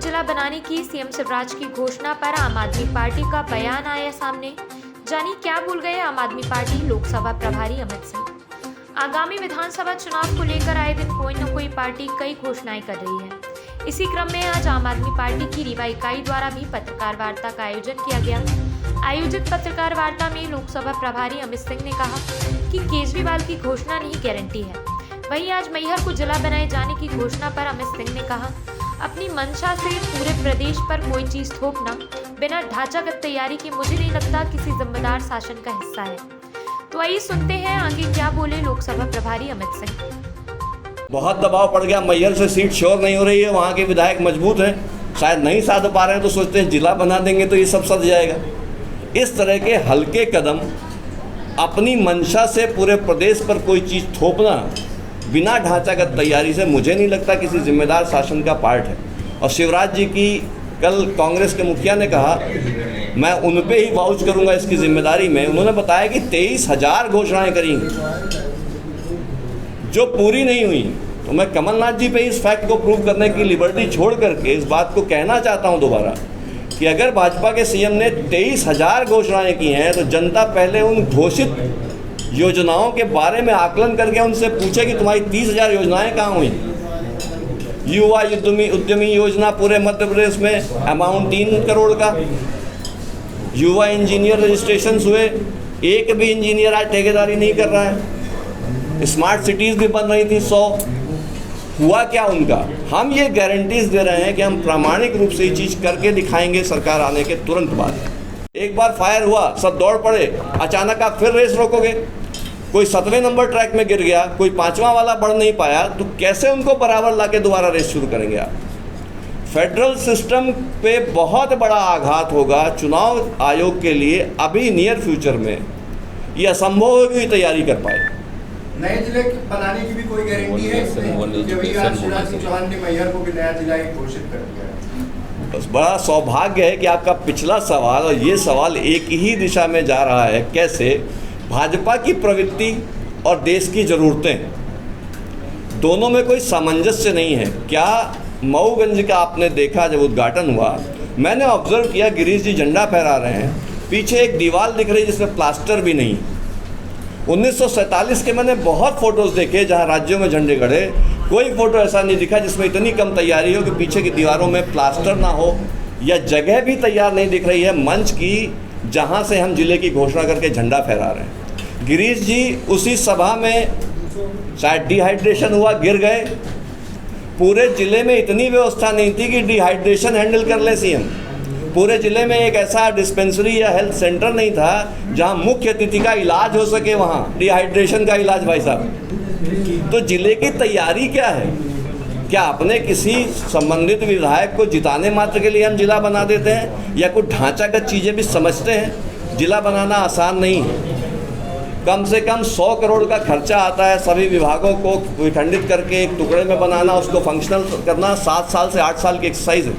जिला बनाने की सीएम शिवराज की घोषणा पर आम आदमी पार्टी का बयान आया सामने। जानिए क्या बोल गए आम आदमी पार्टी लोकसभा प्रभारी अमित सिंह। आगामी विधानसभा चुनाव को लेकर आए दिन कोई न कोई पार्टी कई घोषणाएं कर रही है। इसी क्रम में आज आम आदमी पार्टी की रीवा इकाई द्वारा भी पत्रकार वार्ता का आयोजन किया गया। आयोजित पत्रकार वार्ता में लोकसभा प्रभारी अमित सिंह ने कहा कि केजरीवाल की घोषणा नहीं गारंटी है। वहीं आज मैहर को जिला बनाए जाने की घोषणा पर अमित सिंह ने कहा, अपनी मंशा से पूरे प्रदेश पर कोई चीज थोपना बिना ढांचागत तैयारी के मुझे नहीं लगता किसी जिम्मेदार शासन का हिस्सा है। तो आइए सुनते हैं आगे क्या बोले लोकसभा प्रभारी अमित सिंह। बहुत दबाव पड़ गया, मैहर से सीट श्योर नहीं हो रही है, वहाँ के विधायक मजबूत हैं, शायद नहीं साध पा रहे हैं, तो सोचते हैं जिला बना देंगे तो ये सब सध जाएगा। इस तरह के हल्के कदम, अपनी मंशा से पूरे प्रदेश पर कोई चीज़ थोपना बिना ढांचागत तैयारी से मुझे नहीं लगता किसी जिम्मेदार शासन का पार्ट है। और शिवराज जी की कल कांग्रेस के मुखिया ने कहा, मैं उन पे ही वाउच करूंगा इसकी जिम्मेदारी में। उन्होंने बताया कि 23,000 घोषणाएं करी जो पूरी नहीं हुई। तो मैं कमलनाथ जी पे इस फैक्ट को प्रूव करने की लिबर्टी छोड़ करके इस बात को कहना चाहता हूं दोबारा कि अगर भाजपा के सीएम ने 23,000 घोषणाएं की हैं तो जनता पहले उन घोषित योजनाओं के बारे में आकलन करके उनसे पूछे कि तुम्हारी 30,000 योजनाएं कहाँ हुई। युवा उद्यमी योजना पूरे मध्य प्रदेश में अमाउंट 3 करोड़ का। युवा इंजीनियर रजिस्ट्रेशन हुए, एक भी इंजीनियर आज ठेकेदारी नहीं कर रहा है। स्मार्ट सिटीज़ भी बन रही थी 100। हुआ क्या उनका? हम ये गारंटीज दे रहे हैं कि हम प्रामाणिक रूप से ये चीज़ करके दिखाएंगे सरकार आने के तुरंत बाद। एक बार फायर हुआ, सब दौड़ पड़े, अचानक आप फिर रेस रोकोगे। कोई 7वें नंबर ट्रैक में गिर गया, कोई 5वां वाला बढ़ नहीं पाया, तो कैसे उनको बराबर लाके दोबारा रेस शुरू करेंगे आप? फेडरल सिस्टम पे बहुत बड़ा आघात होगा चुनाव आयोग के लिए। अभी नियर फ्यूचर में ये असंभव है कि तैयारी कर पाए। नए जिले बनाने की भी कोई गारंटी है इसमें? जब आज शिवराज सिंह चौहान ने मैहर को भी नया जिला घोषित कर दिया है। बस बड़ा सौभाग्य है कि आपका पिछला सवाल और ये सवाल एक ही दिशा में जा रहा है। कैसे? भाजपा की प्रवृत्ति और देश की ज़रूरतें दोनों में कोई सामंजस्य नहीं है। क्या मऊगंज का आपने देखा जब उद्घाटन हुआ, मैंने ऑब्जर्व किया गिरीश जी झंडा फहरा रहे हैं, पीछे एक दीवार दिख रही जिसमें प्लास्टर भी नहीं। 1947 के मैंने बहुत फ़ोटोज़ देखे जहां राज्यों में झंडे गड़े, कोई फ़ोटो ऐसा नहीं दिखा जिसमें इतनी कम तैयारी हो कि पीछे की दीवारों में प्लास्टर ना हो, या जगह भी तैयार नहीं दिख रही है मंच की जहां से हम जिले की घोषणा करके झंडा फहरा रहे हैं। गिरीश जी उसी सभा में शायद डिहाइड्रेशन हुआ, गिर गए। पूरे ज़िले में इतनी व्यवस्था नहीं थी कि डिहाइड्रेशन हैंडल कर ले सीएम। पूरे ज़िले में एक ऐसा डिस्पेंसरी या हेल्थ सेंटर नहीं था जहां मुख्य अतिथि का इलाज हो सके, वहां डिहाइड्रेशन का इलाज। भाई साहब, तो ज़िले की तैयारी क्या है? क्या अपने किसी संबंधित विधायक को जिताने मात्र के लिए हम जिला बना देते हैं, या कुछ ढांचागत चीज़ें भी समझते हैं? जिला बनाना आसान नहीं है। कम से कम 100 करोड़ का खर्चा आता है सभी विभागों को विखंडित करके एक टुकड़े में बनाना, उसको फंक्शनल करना 7 साल से 8 साल की एक्सरसाइज है।